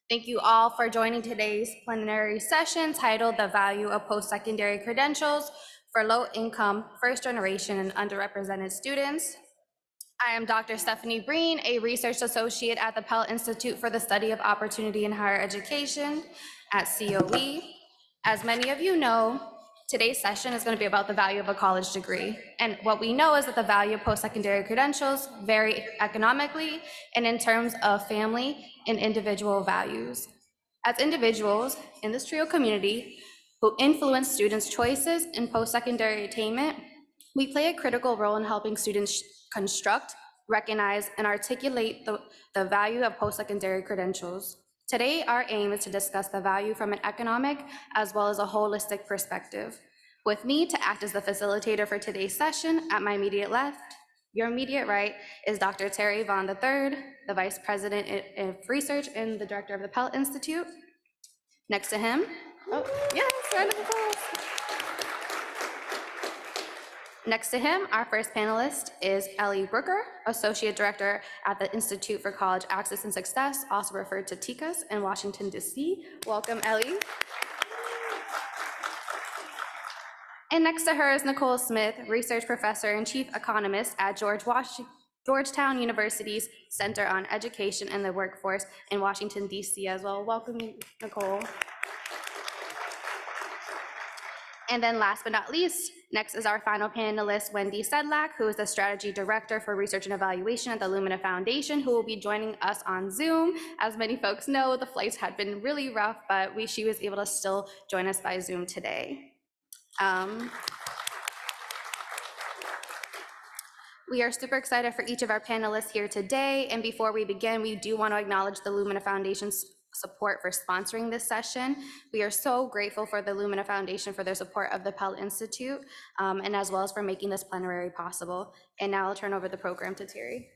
Thank you all for joining today's plenary session titled The Value of Post-Secondary Credentials for Low-Income, First-Generation, and Underrepresented Students. I am Dr. Stephanie Breen, a research associate at the Pell Institute for the Study of Opportunity in Higher Education at COE. As many of you know, today's session is going to be about the value of a college degree. And what we know is that the value of post-secondary credentials vary economically and in terms of family and individual values. As individuals in this TRIO community who influence students' choices in post-secondary attainment, we play a critical role in helping students construct, recognize, and articulate the value of post-secondary credentials. Today, our aim is to discuss the value from an economic as well as a holistic perspective. With me to act as the facilitator for today's session, at my immediate left, your immediate right, is Dr. Terry Vaughn III, the Vice President of Research and the Director of the Pell Institute. Next to him, yes, round of applause. Next to him, our first panelist is Ellie Brooker, Associate Director at the Institute for College Access and Success, also referred to TICAS in Washington, D.C. Welcome, Ellie. And next to her is Nicole Smith, Research Professor and Chief Economist at Georgetown University's Center on Education and the Workforce in Washington, D.C. as well. Welcome, Nicole. And then last but not least, next is our final panelist, Wendy Sedlak, who is the Strategy Director for Research and Evaluation at the Lumina Foundation, who will be joining us on Zoom. As many folks know, the flights had been really rough, but she was able to still join us by Zoom today. We are super excited for each of our panelists here today. And before we begin, we do want to acknowledge the Lumina Foundation's support for sponsoring this session. We are so grateful for the Lumina Foundation for their support of the Pell Institute, and as well as for making this plenary possible. And now I'll turn over the program to Terry.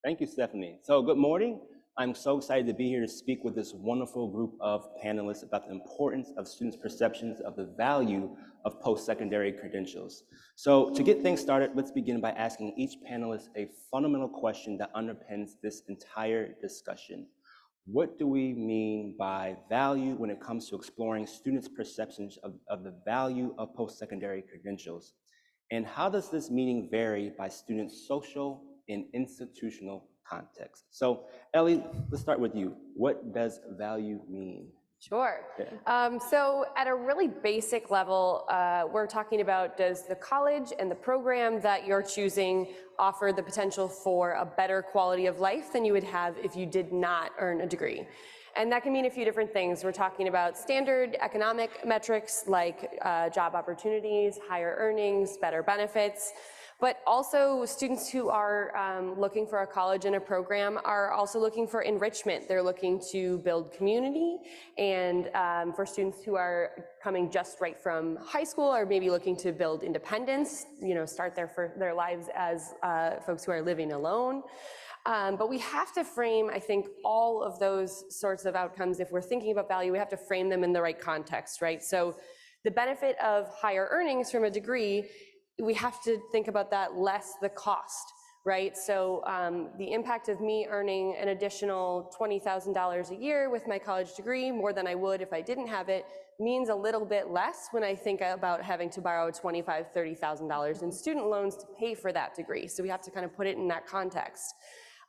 Thank you, Stephanie. So good morning. I'm so excited to be here to speak with this wonderful group of panelists about the importance of students' perceptions of the value of post-secondary credentials. So to get things started, let's begin by asking each panelist a fundamental question that underpins this entire discussion. What do we mean by value when it comes to exploring students' perceptions of the value of post-secondary credentials? And how does this meaning vary by students' social and institutional context? So Ellie, let's start with you. What does value mean? Sure. So at a really basic level, we're talking about, does the college and the program that you're choosing offer the potential for a better quality of life than you would have if you did not earn a degree? And that can mean a few different things. We're talking about standard economic metrics like job opportunities, higher earnings, better benefits. But also students who are looking for a college and a program are also looking for enrichment. They're looking to build community, and for students who are coming just right from high school or maybe looking to build independence, start their lives as folks who are living alone. But we have to frame, I think, all of those sorts of outcomes. If we're thinking about value, we have to frame them in the right context, right? So the benefit of higher earnings from a degree, we have to think about that less the cost, right? So the impact of me earning an additional $20,000 a year with my college degree, more than I would if I didn't have it, means a little bit less when I think about having to borrow $25,000, $30,000 in student loans to pay for that degree. So we have to kind of put it in that context.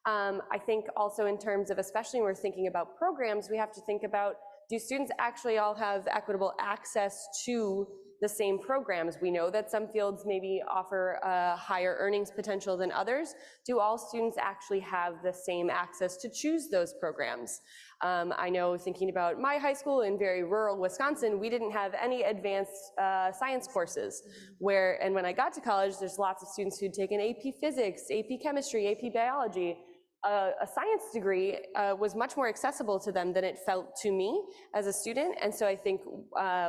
I think also in terms of, especially when we're thinking about programs, we have to think about, do students actually all have equitable access to the same programs? We know that some fields maybe offer a higher earnings potential than others. Do all students actually have the same access to choose those programs? I know, thinking about my high school in very rural Wisconsin, we didn't have any advanced science courses, and when I got to college, there's lots of students who'd taken AP Physics, AP Chemistry, AP Biology. A science degree was much more accessible to them than it felt to me as a student. And so I think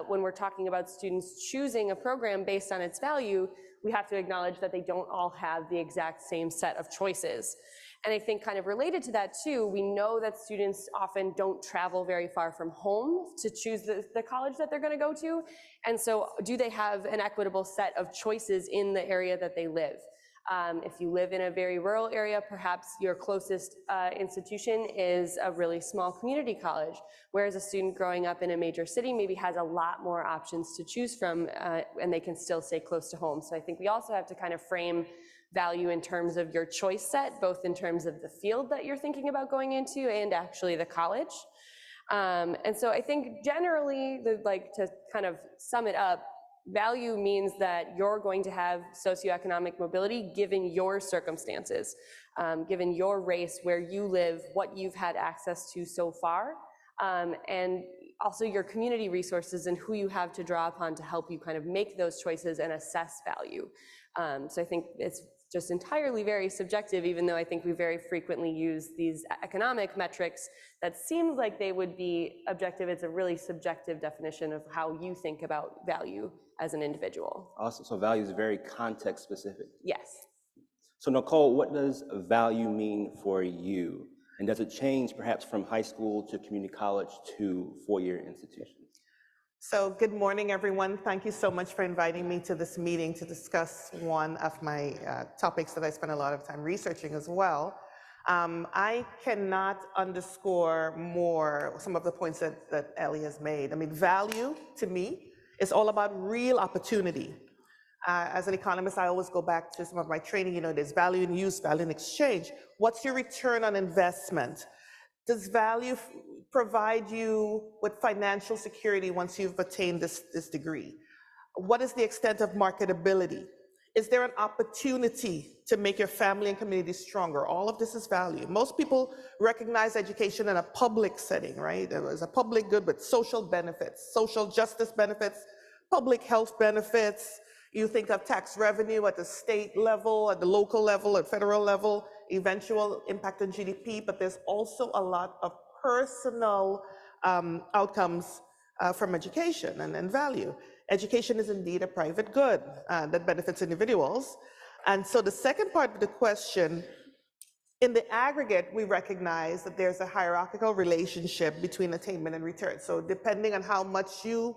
when we're talking about students choosing a program based on its value, we have to acknowledge that they don't all have the exact same set of choices. And I think kind of related to that too, we know that students often don't travel very far from home to choose the college that they're going to go to. And so do they have an equitable set of choices in the area that they live? If you live in a very rural area, perhaps your closest institution is a really small community college, whereas a student growing up in a major city maybe has a lot more options to choose from, and they can still stay close to home. So I think we also have to kind of frame value in terms of your choice set, both in terms of the field that you're thinking about going into and actually the college. And so I think generally, to kind of sum it up, value means that you're going to have socioeconomic mobility given your circumstances, given your race, where you live, what you've had access to so far, and also your community resources and who you have to draw upon to help you kind of make those choices and assess value. So I think it's just entirely very subjective, even though I think we very frequently use these economic metrics that seems like they would be objective. It's a really subjective definition of how you think about value as an individual. Awesome. So value is very context specific. Yes. So Nicole, what does value mean for you? And does it change perhaps from high school to community college to four-year institutions? So good morning, everyone. Thank you so much for inviting me to this meeting to discuss one of my topics that I spend a lot of time researching as well. I cannot underscore more some of the points that Ellie has made. I mean, value to me is all about real opportunity. As an economist, I always go back to some of my training. There's value in use, value in exchange. What's your return on investment? Does value provide you with financial security once you've attained this degree? What is the extent of marketability? Is there an opportunity to make your family and community stronger? All of this is value. Most people recognize education in a public setting, right? As a public good with social benefits, social justice benefits, public health benefits. You think of tax revenue at the state level, at the local level, at federal level, eventual impact on GDP, but there's also a lot of personal outcomes from education and value. Education is indeed a private good that benefits individuals. And so the second part of the question, in the aggregate, we recognize that there's a hierarchical relationship between attainment and return. So depending on how much you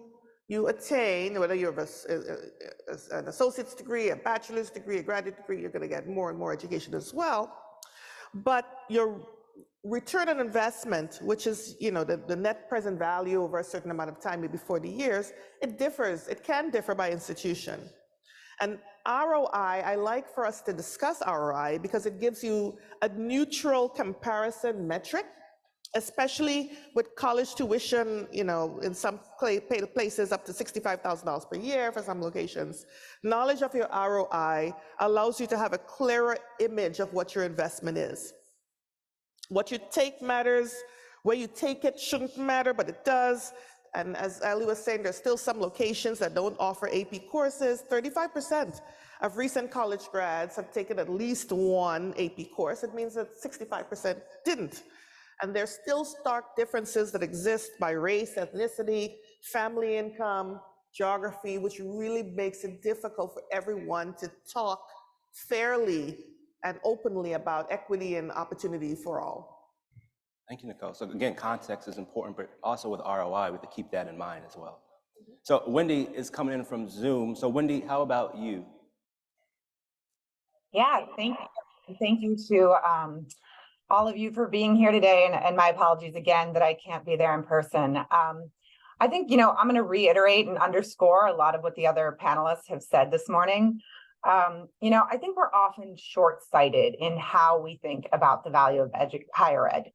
attain, whether you have an associate's degree, a bachelor's degree, a graduate degree, you're going to get more and more education as well. But your return on investment, which is the net present value over a certain amount of time, maybe 40 years, it differs. It can differ by institution. And ROI, I like for us to discuss ROI because it gives you a neutral comparison metric, especially with college tuition, in some places up to $65,000 per year for some locations. Knowledge of your ROI allows you to have a clearer image of what your investment is. What you take matters, where you take it shouldn't matter, but it does. And as Ali was saying, there's still some locations that don't offer AP courses. 35% of recent college grads have taken at least one AP course. It means that 65% didn't. And there's still stark differences that exist by race, ethnicity, family income, geography, which really makes it difficult for everyone to talk fairly and openly about equity and opportunity for all. Thank you, Nicole. So again, context is important, but also with ROI, we have to keep that in mind as well. So Wendy is coming in from Zoom. So Wendy, how about you? Yeah, thank you. Thank you to all of you for being here today, and my apologies again that I can't be there in person. I think, I'm going to reiterate and underscore a lot of what the other panelists have said this morning. I think we're often short-sighted in how we think about the value of higher ed.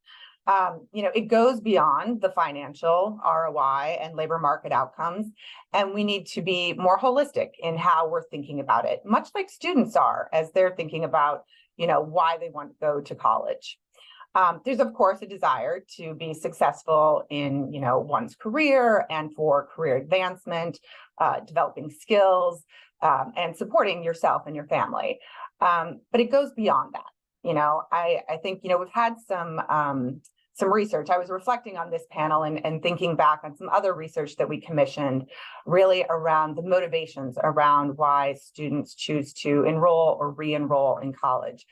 It goes beyond the financial ROI and labor market outcomes, and we need to be more holistic in how we're thinking about it, much like students are as they're thinking about, why they want to go to college. There's, of course, a desire to be successful in, one's career and for career advancement, developing skills, and supporting yourself and your family. But it goes beyond that. I think, we've had some research. I was reflecting on this panel and thinking back on some other research that we commissioned really around the motivations around why students choose to enroll or re-enroll in college,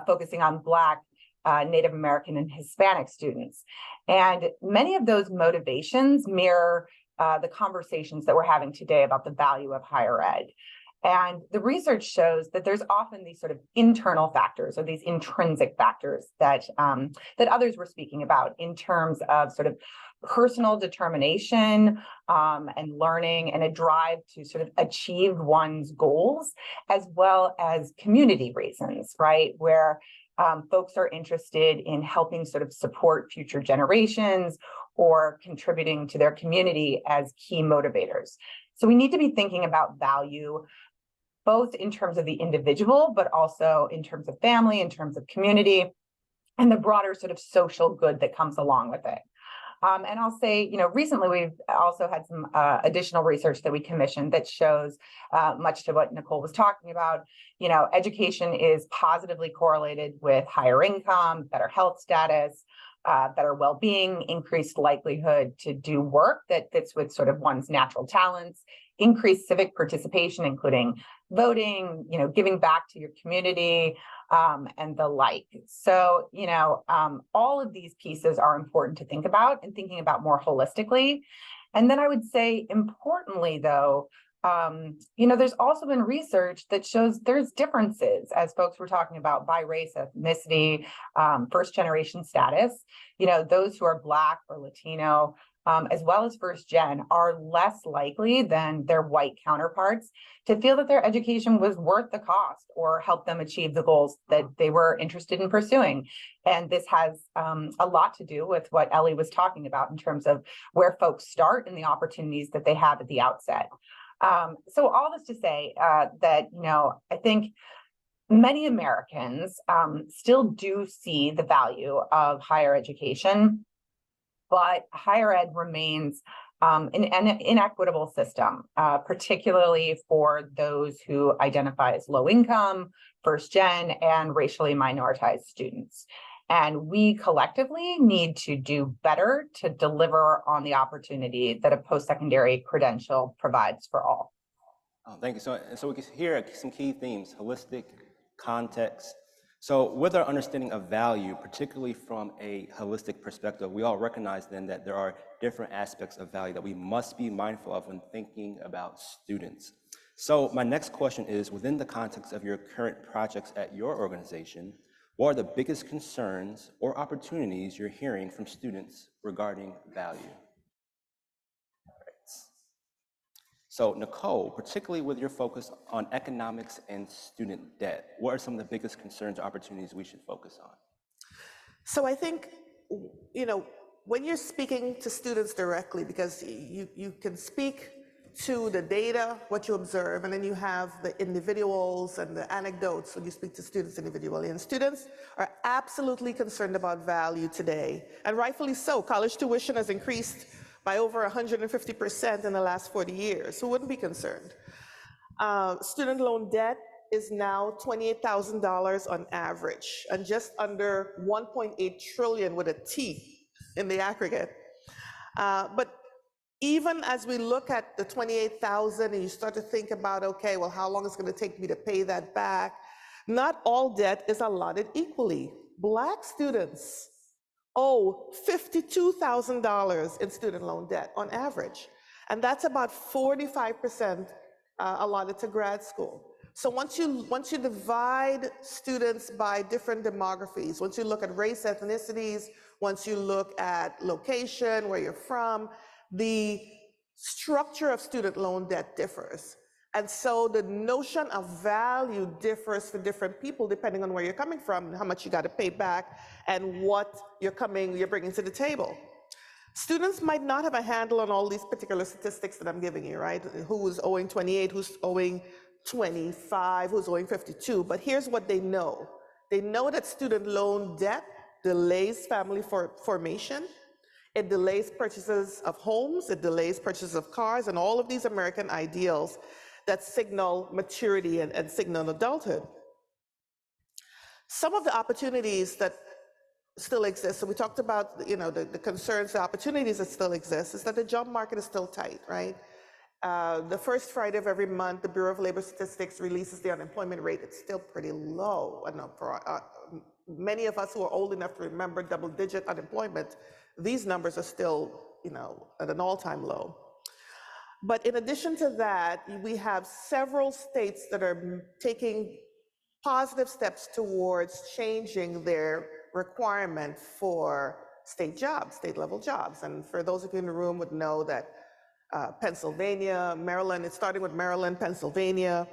focusing on Black, Native American, and Hispanic students. And many of those motivations mirror the conversations that we're having today about the value of higher ed. And the research shows that there's often these sort of internal factors or these intrinsic factors that that others were speaking about in terms of sort of personal determination and learning and a drive to sort of achieve one's goals, as well as community reasons, right? Where folks are interested in helping sort of support future generations or contributing to their community as key motivators. So we need to be thinking about value both in terms of the individual, but also in terms of family, in terms of community, and the broader sort of social good that comes along with it. And I'll say, recently we've also had some additional research that we commissioned that shows, much to what Nicole was talking about, education is positively correlated with higher income, better health status, better well-being, increased likelihood to do work that fits with sort of one's natural talents, increased civic participation, including voting, giving back to your community, and the like. So, all of these pieces are important to think about and thinking about more holistically. And then I would say, importantly, though, there's also been research that shows there's differences, as folks were talking about, by race, ethnicity, first generation status. Those who are Black or Latino, as well as first gen, are less likely than their white counterparts to feel that their education was worth the cost or help them achieve the goals that they were interested in pursuing. And this has a lot to do with what Ellie was talking about in terms of where folks start and the opportunities that they have at the outset. So all this to say that, I think many Americans still do see the value of higher education, but higher ed remains an inequitable system, particularly for those who identify as low income, first gen, and racially minoritized students. And we collectively need to do better to deliver on the opportunity that a post-secondary credential provides for all. Oh, thank you. So we can hear some key themes: holistic, context. So with our understanding of value, particularly from a holistic perspective, we all recognize then that there are different aspects of value that we must be mindful of when thinking about students. So my next question is, within the context of your current projects at your organization, what are the biggest concerns or opportunities you're hearing from students regarding value? So Nicole, particularly with your focus on economics and student debt, what are some of the biggest concerns or opportunities we should focus on? So I think, when you're speaking to students directly, because you can speak to the data, what you observe, and then you have the individuals and the anecdotes when you speak to students individually. And students are absolutely concerned about value today, and rightfully so. College tuition has increased by over 150% in the last 40 years. Who wouldn't be concerned? Student loan debt is now $28,000 on average, and just under 1.8 trillion with a T in the aggregate. But even as we look at the 28,000 and you start to think about, okay, well, how long is it going to take me to pay that back? Not all debt is allotted equally. Black students owe $52,000 in student loan debt on average. And that's about 45% allotted to grad school. So once you divide students by different demographies, once you look at race, ethnicities, once you look at location, where you're from, the structure of student loan debt differs. And so the notion of value differs for different people depending on where you're coming from and how much you got to pay back and what you're bringing to the table. Students might not have a handle on all these particular statistics that I'm giving you, right? Who's owing 28, who's owing 25, who's owing 52, but here's what they know. They know that student loan debt delays family formation. It delays purchases of homes, it delays purchases of cars, and all of these American ideals that signal maturity and signal adulthood. Some of the opportunities that still exist, so we talked about the concerns, the opportunities that still exist, is that the job market is still tight, right? The first Friday of every month, the Bureau of Labor Statistics releases the unemployment rate. It's still pretty low. I know for many of us who are old enough to remember double-digit unemployment, these numbers are still, at an all-time low. But in addition to that, we have several states that are taking positive steps towards changing their requirement for state jobs, state level jobs. And for those of you in the room would know that Pennsylvania, Maryland, it's starting with Maryland, Pennsylvania,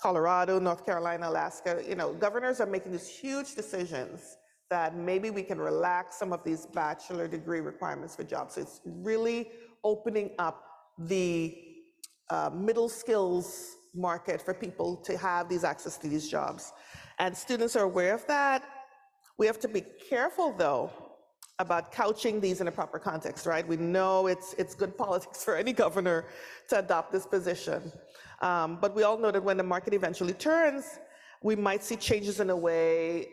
Colorado, North Carolina, Alaska, governors are making these huge decisions that maybe we can relax some of these bachelor degree requirements for jobs. So it's really opening up the middle skills market for people to have these access to these jobs. And students are aware of that. We have to be careful, though, about couching these in a proper context, right? We know it's good politics for any governor to adopt this position. But we all know that when the market eventually turns, we might see changes in the way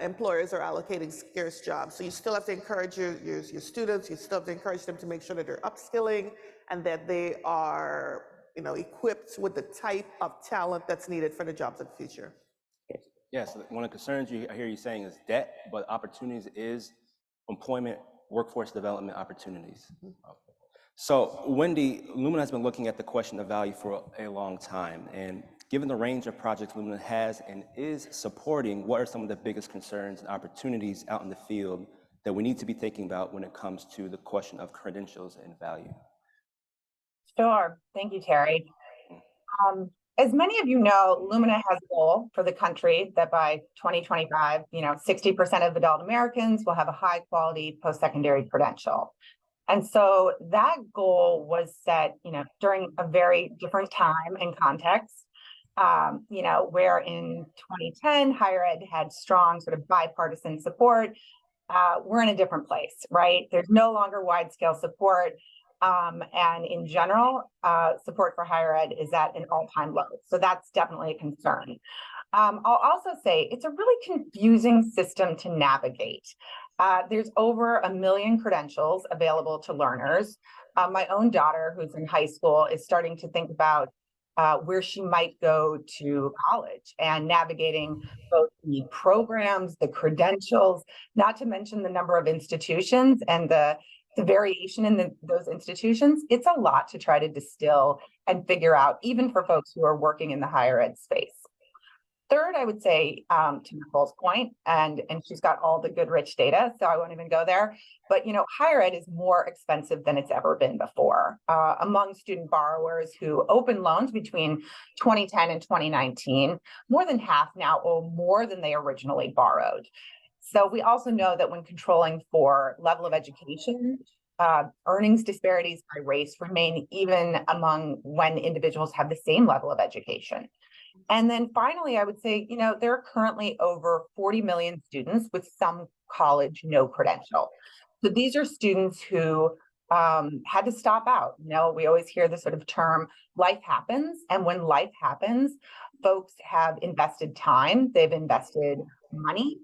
employers are allocating scarce jobs. So you still have to encourage your students, you still have to encourage them to make sure that they're upskilling and that they are equipped with the type of talent that's needed for the jobs of the future. Yes, one of the concerns I hear you saying is debt, but opportunities is employment, workforce development opportunities. So Wendy, Lumina has been looking at the question of value for a long time, and given the range of projects Lumina has and is supporting, what are some of the biggest concerns and opportunities out in the field that we need to be thinking about when it comes to the question of credentials and value? Sure. Thank you, Terry. As many of you know, Lumina has a goal for the country that by 2025, 60% of adult Americans will have a high quality post-secondary credential. And so that goal was set, during a very different time and context, where in 2010, higher ed had strong sort of bipartisan support. We're in a different place, right? There's no longer wide scale support. And in general, support for higher ed is at an all-time low. So that's definitely a concern. I'll also say it's a really confusing system to navigate. There's over 1 million credentials available to learners. My own daughter, who's in high school, is starting to think about where she might go to college and navigating both the programs, the credentials, not to mention the number of institutions and the variation in those institutions. It's a lot to try to distill and figure out, even for folks who are working in the higher ed space. Third, I would say, to Nicole's point, and she's got all the good rich data, so I won't even go there, but higher ed is more expensive than it's ever been before. Among student borrowers who opened loans between 2010 and 2019, more than half now owe more than they originally borrowed. So we also know that when controlling for level of education, earnings disparities by race remain even among when individuals have the same level of education. And then finally, I would say, there are currently over 40 million students with some college no credential. So these are students who had to stop out. We always hear the sort of term life happens. And when life happens, folks have invested time, they've invested money,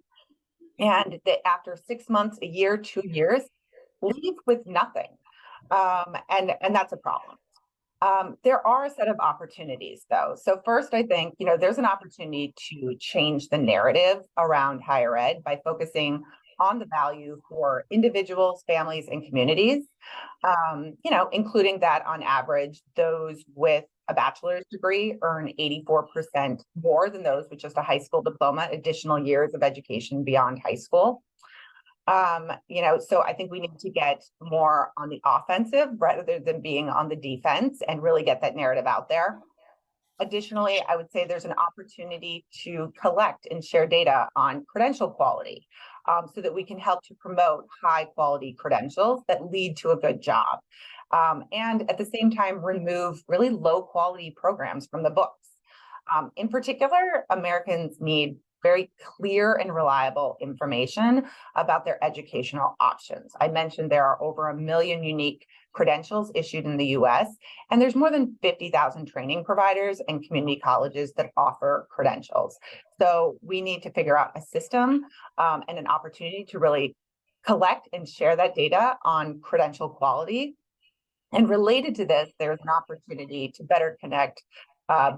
and that after 6 months, a year, 2 years, leave with nothing. And that's a problem. There are a set of opportunities, though. So first, I think, there's an opportunity to change the narrative around higher ed by focusing on the value for individuals, families, and communities, including that on average, those with a bachelor's degree earn 84% more than those with just a high school diploma, additional years of education beyond high school. So I think we need to get more on the offensive rather than being on the defense and really get that narrative out there. Additionally, I would say there's an opportunity to collect and share data on credential quality so that we can help to promote high quality credentials that lead to a good job. And at the same time, remove really low quality programs from the books. In particular, Americans need very clear and reliable information about their educational options. I mentioned there are over 1 million unique credentials issued in the US, and there's more than 50,000 training providers and community colleges that offer credentials. So we need to figure out a system and an opportunity to really collect and share that data on credential quality. And related to this, there's an opportunity to better connect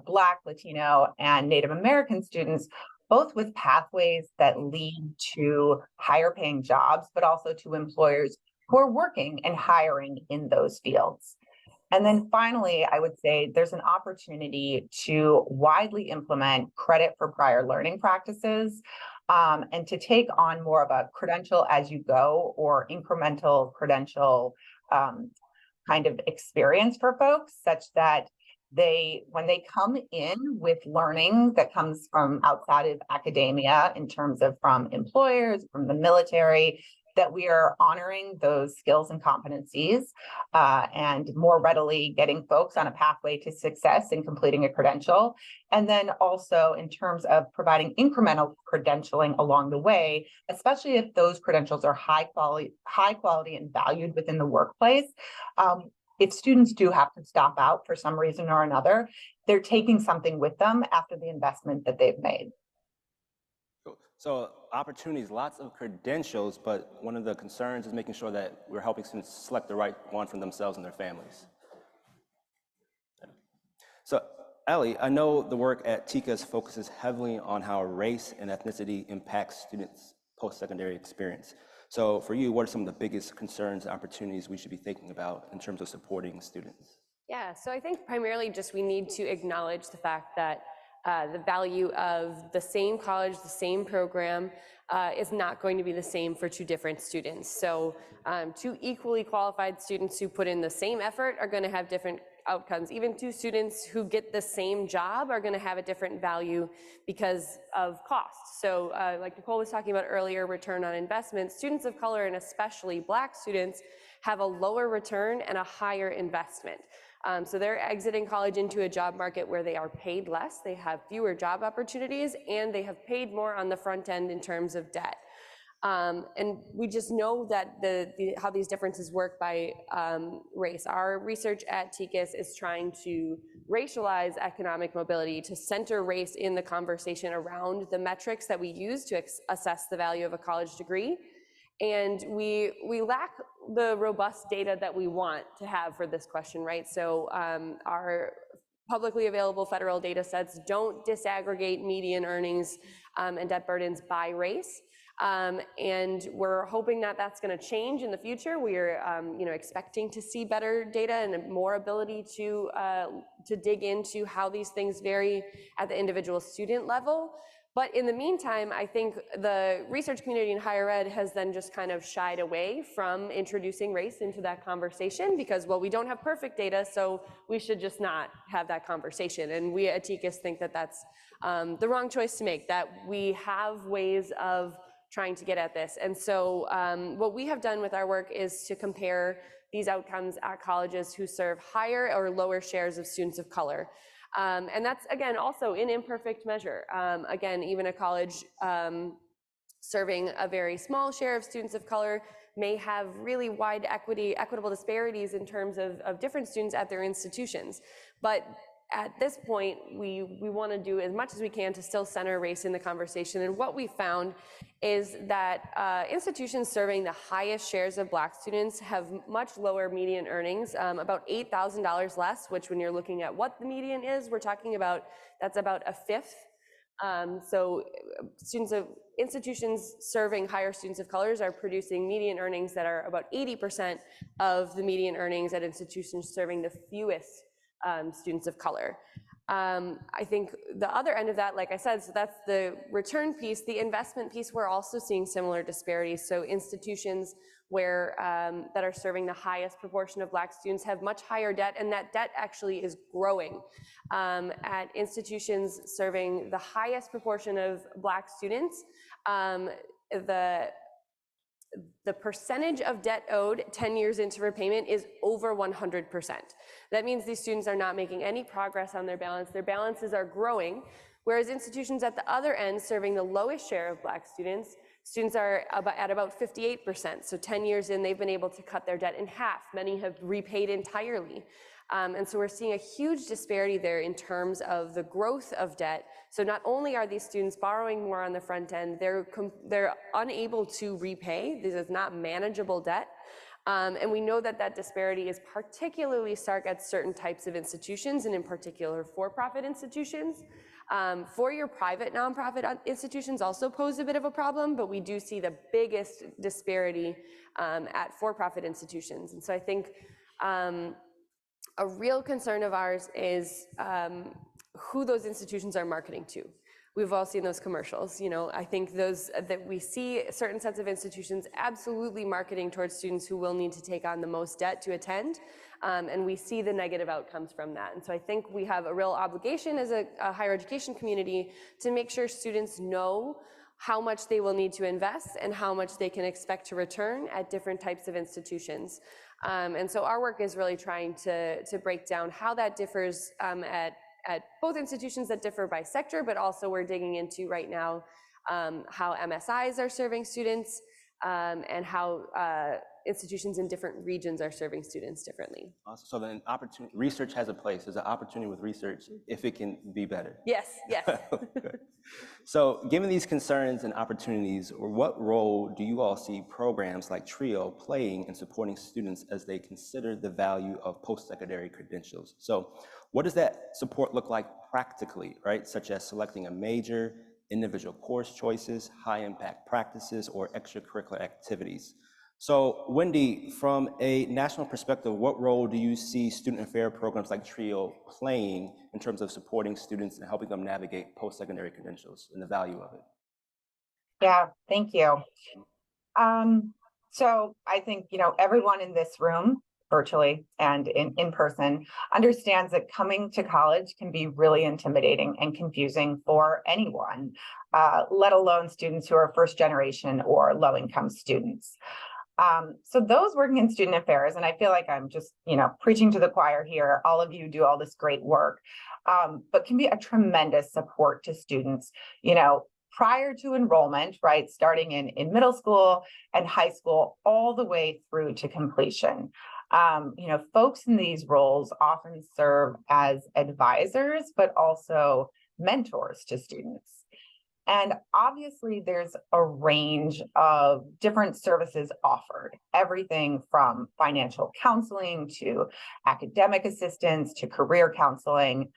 Black, Latino, and Native American students, both with pathways that lead to higher paying jobs, but also to employers who are working and hiring in those fields. And then finally, I would say there's an opportunity to widely implement credit for prior learning practices, and to take on more of a credential as you go or incremental credential kind of experience for folks, such that when they come in with learning that comes from outside of academia, in terms of from employers, from the military, that we are honoring those skills and competencies, and more readily getting folks on a pathway to success in completing a credential. And then also in terms of providing incremental credentialing along the way, especially if those credentials are high quality and valued within the workplace. If students do have to stop out for some reason or another, they're taking something with them after the investment that they've made. So opportunities, lots of credentials, but one of the concerns is making sure that we're helping students select the right one for themselves and their families. So Ellie, I know the work at TICAS focuses heavily on how race and ethnicity impacts students' post-secondary experience. So for you, what are some of the biggest concerns and opportunities we should be thinking about in terms of supporting students? Yeah, so I think primarily just we need to acknowledge the fact that the value of the same college, the same program is not going to be the same for two different students. So two equally qualified students who put in the same effort are going to have different outcomes. Even two students who get the same job are going to have a different value because of cost. So like Nicole was talking about earlier, return on investment, students of color and especially Black students have a lower return and a higher investment. So they're exiting college into a job market where they are paid less, they have fewer job opportunities, and they have paid more on the front end in terms of debt. And we just know that how these differences work by race. Our research at TICAS is trying to racialize economic mobility, to center race in the conversation around the metrics that we use to assess the value of a college degree. And we lack the robust data that we want to have for this question, right? So our publicly available federal data sets don't disaggregate median earnings and debt burdens by race. And we're hoping that that's going to change in the future. We're expecting to see better data and more ability to dig into how these things vary at the individual student level. But in the meantime, I think the research community in higher ed has then just kind of shied away from introducing race into that conversation because, well, we don't have perfect data, so we should just not have that conversation. And we at TICAS think that that's the wrong choice to make, that we have ways of trying to get at this. And so what we have done with our work is to compare these outcomes at colleges who serve higher or lower shares of students of color. And that's, again, also in imperfect measure. Again, even a college serving a very small share of students of color may have really wide equitable disparities in terms of different students at their institutions. But at this point, we want to do as much as we can to still center race in the conversation. And what we found is that institutions serving the highest shares of Black students have much lower median earnings, about $8,000 less, which when you're looking at what the median is, we're talking about, that's about a fifth. So institutions serving higher students of colors are producing median earnings that are about 80% of the median earnings at institutions serving the fewest students of color. I think the other end of that, like I said, so that's the return piece. The investment piece, we're also seeing similar disparities. So institutions where that are serving the highest proportion of Black students have much higher debt, and that debt actually is growing. At institutions serving the highest proportion of Black students, the percentage of debt owed 10 years into repayment is over 100%. That means these students are not making any progress on their balance. Their balances are growing, whereas institutions at the other end serving the lowest share of Black students are at about 58%. So 10 years in, they've been able to cut their debt in half. Many have repaid entirely. And so we're seeing a huge disparity there in terms of the growth of debt. So not only are these students borrowing more on the front end, they're unable to repay. This is not manageable debt. And we know that that disparity is particularly stark at certain types of institutions, and in particular for-profit institutions. For-year private nonprofit institutions also pose a bit of a problem, but we do see the biggest disparity at for-profit institutions. And so I think a real concern of ours is who those institutions are marketing to. We've all seen those commercials. You know, I think those that we see certain sets of institutions absolutely marketing towards students who will need to take on the most debt to attend, and we see the negative outcomes from that. And so I think we have a real obligation as a higher education community to make sure students know how much they will need to invest and how much they can expect to return at different types of institutions. And so our work is really trying to break down how that differs at both institutions that differ by sector, but also we're digging into right now how MSIs are serving students and how institutions in different regions are serving students differently. Awesome. So then research has a place. There's an opportunity with research if it can be better. Yes, yes. So given these concerns and opportunities, what role do you all see programs like TRIO playing in supporting students as they consider the value of post-secondary credentials? So what does that support look like practically, right? Such as selecting a major, individual course choices, high impact practices, or extracurricular activities. So Wendy, from a national perspective, what role do you see student affair programs like TRIO playing in terms of supporting students and helping them navigate post-secondary credentials and the value of it? Yeah, thank you. So I think, everyone in this room, virtually and in person, understands that coming to college can be really intimidating and confusing for anyone, let alone students who are first generation or low income students. So those working in student affairs, and I feel like I'm just, preaching to the choir here, all of you do all this great work, but can be a tremendous support to students, prior to enrollment, right? Starting in middle school and high school, all the way through to completion. Folks in these roles often serve as advisors, but also mentors to students. And obviously there's a range of different services offered, everything from financial counseling to academic assistance to career counseling.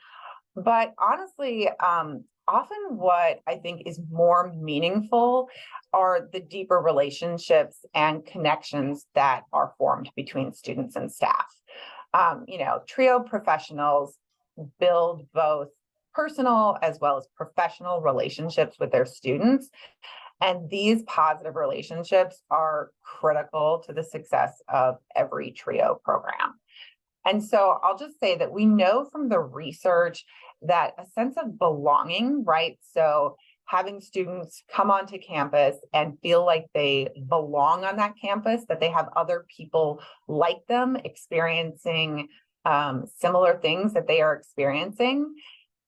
But honestly, often what I think is more meaningful are the deeper relationships and connections that are formed between students and staff. TRIO professionals build both personal as well as professional relationships with their students. And these positive relationships are critical to the success of every TRIO program. And so I'll just say that we know from the research that a sense of belonging, right? So having students come onto campus and feel like they belong on that campus, that they have other people like them experiencing similar things that they are experiencing,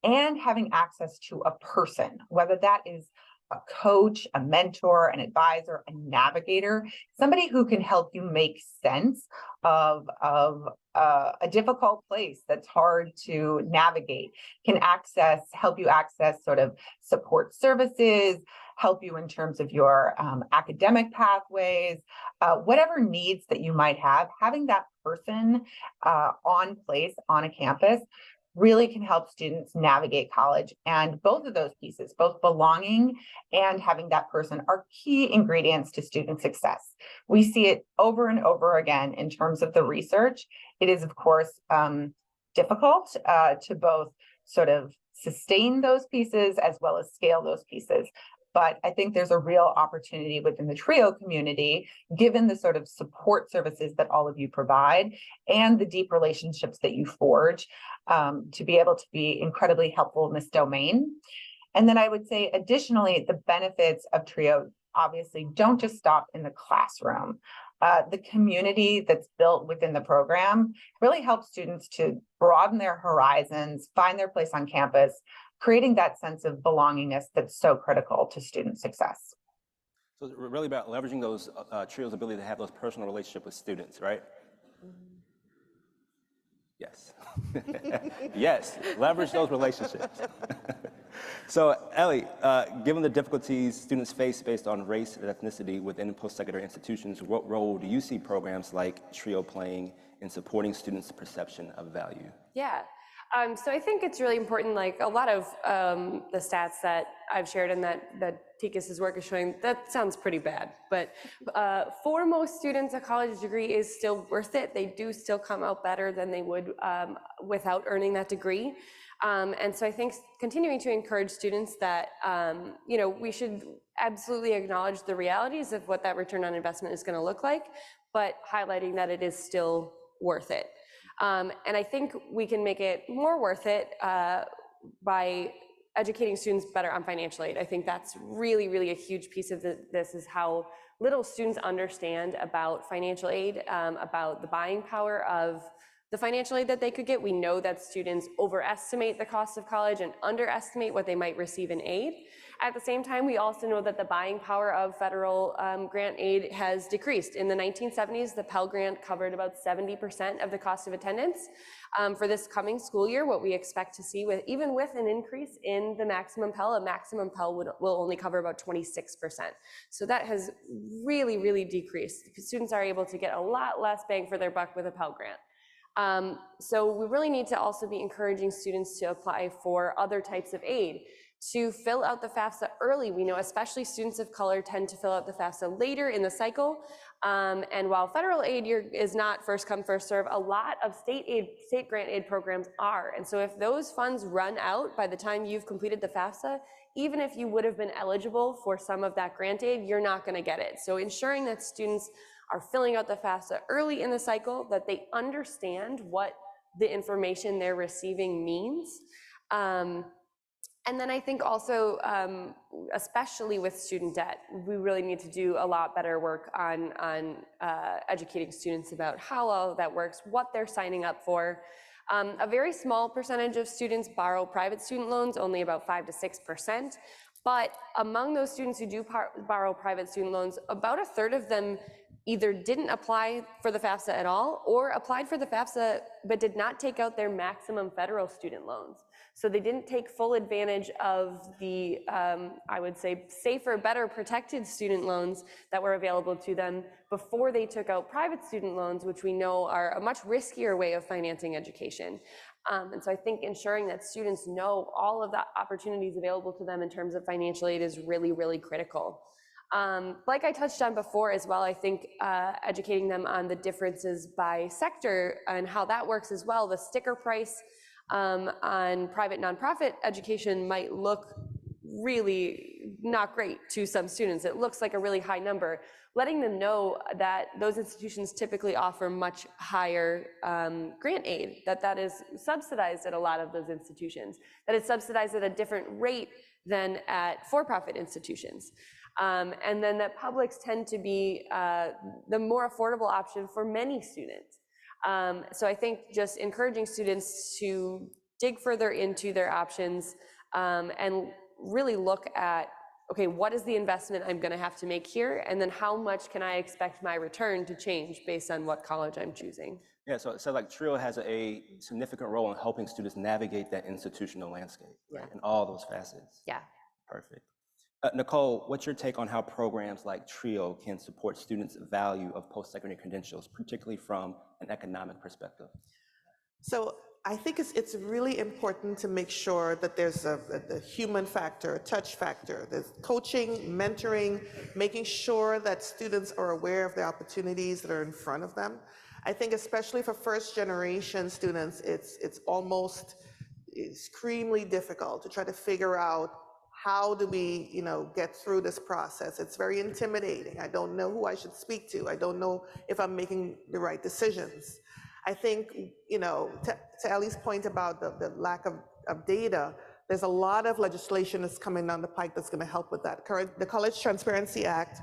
and having access to a person, whether that is a coach, a mentor, an advisor, a navigator, somebody who can help you make sense of a difficult place that's hard to navigate, can help you access sort of support services, help you in terms of your academic pathways, whatever needs that you might have, having that person on a campus really can help students navigate college. And both of those pieces, both belonging and having that person, are key ingredients to student success. We see it over and over again in terms of the research. It is, of course, difficult to both sort of sustain those pieces as well as scale those pieces. But I think there's a real opportunity within the TRIO community, given the sort of support services that all of you provide and the deep relationships that you forge, to be able to be incredibly helpful in this domain. And then I would say, additionally, the benefits of TRIO obviously don't just stop in the classroom. The community that's built within the program really helps students to broaden their horizons, find their place on campus, creating that sense of belongingness that's so critical to student success. So it's really about leveraging those TRIO's ability to have those personal relationships with students, right? Yes. Yes, leverage those relationships. So Ellie, given the difficulties students face based on race and ethnicity within post-secondary institutions, what role do you see programs like TRIO playing in supporting students' perception of value? Yeah. So I think it's really important, like a lot of the stats that I've shared and that Tikas's work is showing, that sounds pretty bad. But for most students, a college degree is still worth it. They do still come out better than they would without earning that degree. And so I think continuing to encourage students that, we should absolutely acknowledge the realities of what that return on investment is going to look like, but highlighting that it is still worth it. And I think we can make it more worth it by educating students better on financial aid. I think that's really, really a huge piece of this is how little students understand about financial aid, about the buying power of the financial aid that they could get. We know that students overestimate the cost of college and underestimate what they might receive in aid. At the same time, we also know that the buying power of federal grant aid has decreased. In the 1970s, the Pell Grant covered about 70% of the cost of attendance. For this coming school year, what we expect to see, even with an increase in the maximum Pell, a maximum Pell will only cover about 26%. So that has really, really decreased. Students are able to get a lot less bang for their buck with a Pell Grant. So we really need to also be encouraging students to apply for other types of aid, to fill out the FAFSA early. We know especially students of color tend to fill out the FAFSA later in the cycle. And while federal aid is not first come, first serve, a lot of state grant aid programs are. And so if those funds run out by the time you've completed the FAFSA, even if you would have been eligible for some of that grant aid, you're not going to get it. So ensuring that students are filling out the FAFSA early in the cycle, that they understand what the information they're receiving means. And then I think also, especially with student debt, we really need to do a lot better work on educating students about how all of that works, what they're signing up for. A very small percentage of students borrow private student loans, only about 5 to 6%. But among those students who do borrow private student loans, about a third of them either didn't apply for the FAFSA at all or applied for the FAFSA but did not take out their maximum federal student loans. So they didn't take full advantage of the, I would say, safer, better protected student loans that were available to them before they took out private student loans, which we know are a much riskier way of financing education. And so I think ensuring that students know all of the opportunities available to them in terms of financial aid is really, really critical. Like I touched on before as well, I think educating them on the differences by sector and how that works as well. The sticker price on private nonprofit education might look really not great to some students. It looks like a really high number. Letting them know that those institutions typically offer much higher grant aid, that is subsidized at a lot of those institutions, that it's subsidized at a different rate than at for-profit institutions. And then that publics tend to be the more affordable option for many students. So I think just encouraging students to dig further into their options and really look at, okay, what is the investment I'm going to have to make here? And then how much can I expect my return to change based on what college I'm choosing? Yeah, so like TRIO has a significant role in helping students navigate that institutional landscape, right? In all those facets. Yeah. Perfect. Nicole, what's your take on how programs like TRIO can support students' value of post-secondary credentials, particularly from an economic perspective? So I think it's really important to make sure that there's a human factor, a touch factor. There's coaching, mentoring, making sure that students are aware of the opportunities that are in front of them. I think especially for first-generation students, it's almost extremely difficult to try to figure out how do we, get through this process. It's very intimidating. I don't know who I should speak to. I don't know if I'm making the right decisions. I think, to Ellie's point about the lack of data, there's a lot of legislation that's coming down the pike that's going to help with that. The College Transparency Act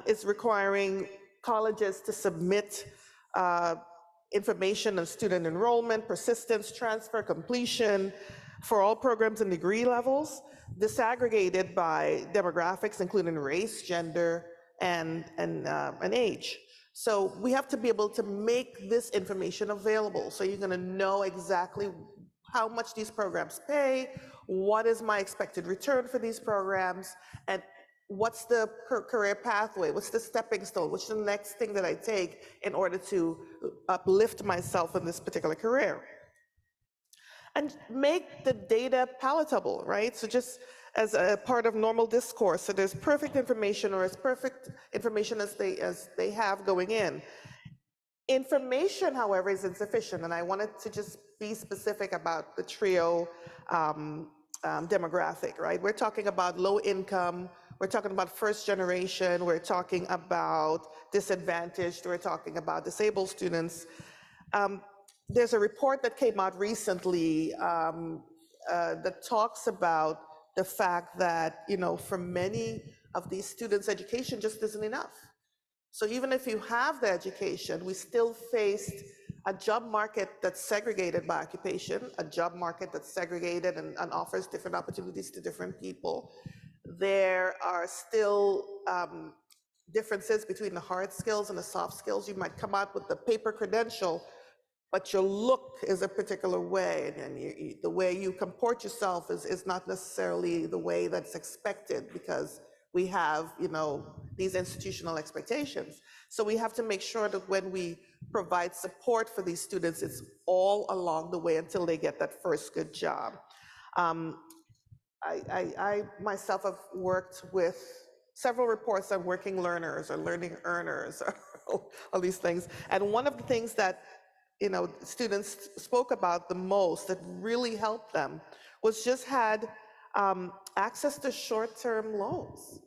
is requiring colleges to submit information on student enrollment, persistence, transfer, completion for all programs and degree levels, disaggregated by demographics, including race, gender, and age. So we have to be able to make this information available. So you're going to know exactly how much these programs pay, what is my expected return for these programs, and what's the career pathway, what's the stepping stone, what's the next thing that I take in order to uplift myself in this particular career. and make the data palatable, right? So just as a part of normal discourse, so there's perfect information or as perfect information as they have going in. Information, however, is insufficient, and I wanted to just be specific about the TRIO demographic, right? We're talking about low income, we're talking about first generation, we're talking about disadvantaged, we're talking about disabled students. There's a report that came out recently that talks about the fact that, you know, for many of these students, education just isn't enough. So even if you have the education, we still faced a job market that's segregated by occupation, a job market that's segregated and offers different opportunities to different people. There are still differences between the hard skills and the soft skills. You might come out with the paper credential, but your look is a particular way, and the way you comport yourself is not necessarily the way that's expected, because we have, you know, these institutional expectations. So we have to make sure that when we provide support for these students, it's all along the way until they get that first good job. I myself have worked with several reports on working learners or learning earners, or all these things. And one of the things that, you know, students spoke about the most that really helped them was just had access to short-term loans,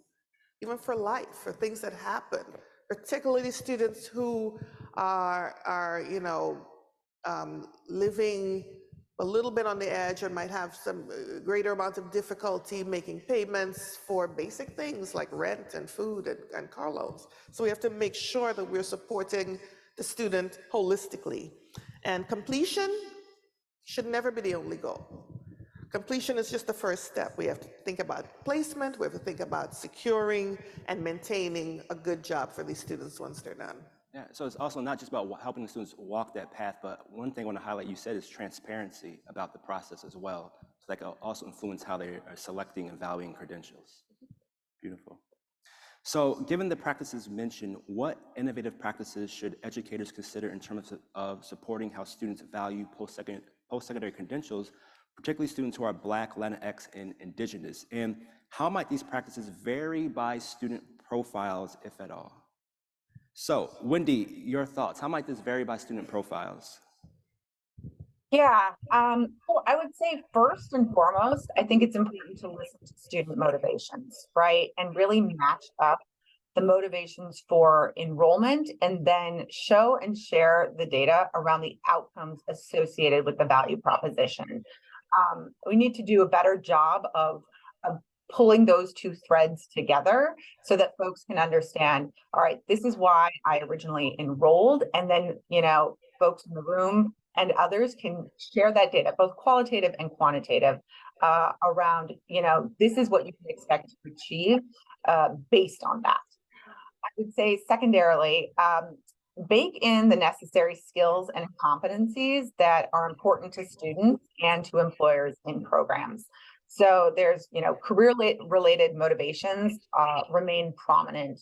even for life, for things that happen, particularly students who are you know, living a little bit on the edge and might have some greater amount of difficulty making payments for basic things like rent and food and car loans. So we have to make sure that we're supporting the student holistically. And completion should never be the only goal. Completion is just the first step. We have to think about placement, we have to think about securing and maintaining a good job for these students once they're done. Yeah, so it's also not just about helping the students walk that path, but one thing I want to highlight you said is transparency about the process as well. So that can also influence how they are selecting and valuing credentials. Beautiful. So given the practices mentioned, what innovative practices should educators consider in terms of supporting how students value post-secondary credentials, particularly students who are Black, Latinx, and Indigenous? And how might these practices vary by student profiles, if at all? So, Wendy, your thoughts. How might this vary by student profiles? Yeah, well, I would say first and foremost, I think it's important to listen to student motivations, right? And really match up the motivations for enrollment and then show and share the data around the outcomes associated with the value proposition. We need to do a better job of pulling those two threads together so that folks can understand, all right, this is why I originally enrolled. And then, you know, folks in the room and others can share that data, both qualitative and quantitative, around, you know, this is what you can expect to achieve based on that. I would say secondarily, bake in the necessary skills and competencies that are important to students and to employers in programs. So there's, you know, career-related motivations remain prominent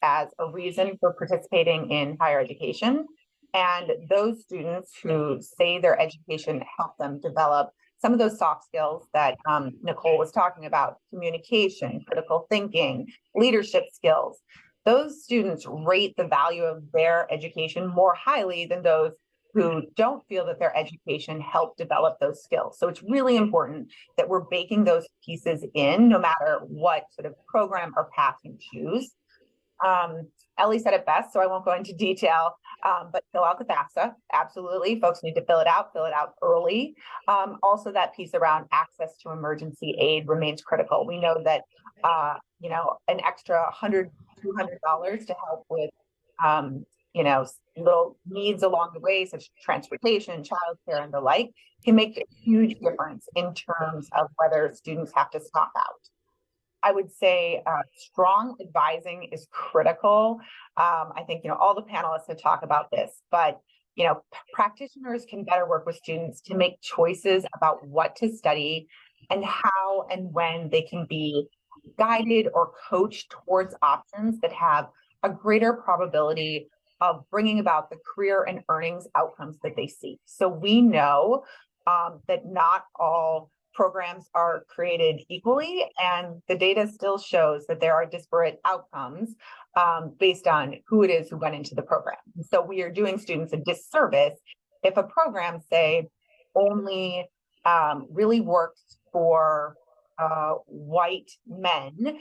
as a reason for participating in higher education. And those students who say their education helped them develop some of those soft skills that Nicole was talking about, communication, critical thinking, leadership skills, those students rate the value of their education more highly than those who don't feel that their education helped develop those skills. So it's really important that we're baking those pieces in no matter what sort of program or path you choose. Ellie said it best, so I won't go into detail, but fill out the FAFSA. Absolutely, folks need to fill it out early. Also, that piece around access to emergency aid remains critical. We know that, you know, an extra $100, $200 to help with, you know, little needs along the way, such as transportation, childcare, and the like, can make a huge difference in terms of whether students have to stop out. I would say strong advising is critical. I think, you know, all the panelists have talked about this, but, you know, practitioners can better work with students to make choices about what to study and how and when they can be guided or coached towards options that have a greater probability of bringing about the career and earnings outcomes that they seek. So we know that not all programs are created equally, and the data still shows that there are disparate outcomes based on who it is who went into the program. So we are doing students a disservice if a program, say, only really works for white men,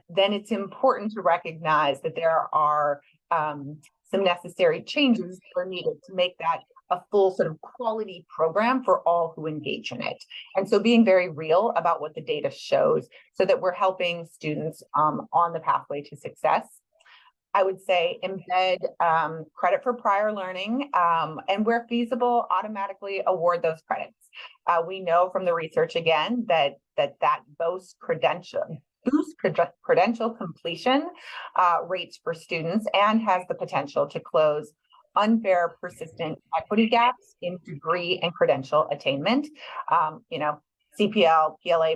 then it's important to recognize that there are some necessary changes that are needed to make that a full sort of quality program for all who engage in it. And so being very real about what the data shows so that we're helping students on the pathway to success. I would say embed credit for prior learning, and where feasible, automatically award those credits. We know from the research again that boosts credential completion rates for students and has the potential to close unfair, persistent equity gaps in degree and credential attainment. CPL, PLA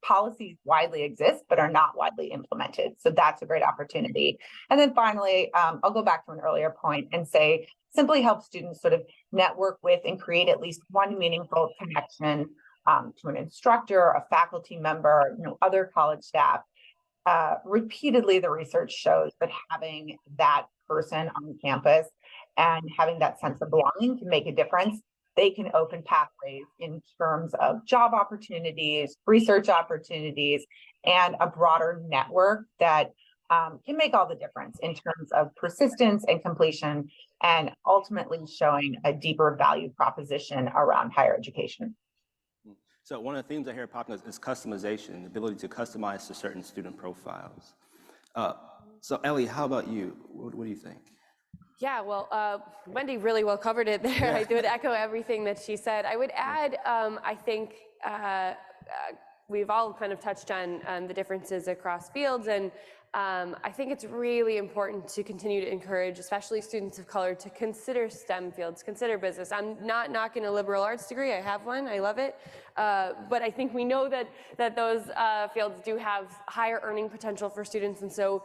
policies widely exist, but are not widely implemented. So that's a great opportunity. And then finally, I'll go back to an earlier point and say, simply help students sort of network with and create at least one meaningful connection to an instructor, a faculty member, other college staff. Repeatedly, the research shows that having that person on campus and having that sense of belonging can make a difference. They can open pathways in terms of job opportunities, research opportunities, and a broader network that can make all the difference in terms of persistence and completion, and ultimately showing a deeper value proposition around higher education. So one of the themes I hear popping is customization, the ability to customize to certain student profiles. So Ellie, how about you? What do you think? Yeah, well, Wendy really well covered it there. Yeah. I would echo everything that she said. I would add, I think we've all kind of touched on the differences across fields, and I think it's really important to continue to encourage, especially students of color, to consider STEM fields, consider business. I'm not knocking a liberal arts degree. I have one. I love it. But I think we know that those fields do have higher earning potential for students, and so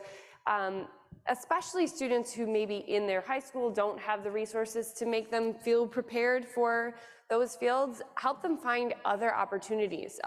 especially students who maybe in their high school don't have the resources to make them feel prepared for those fields, help them find other opportunities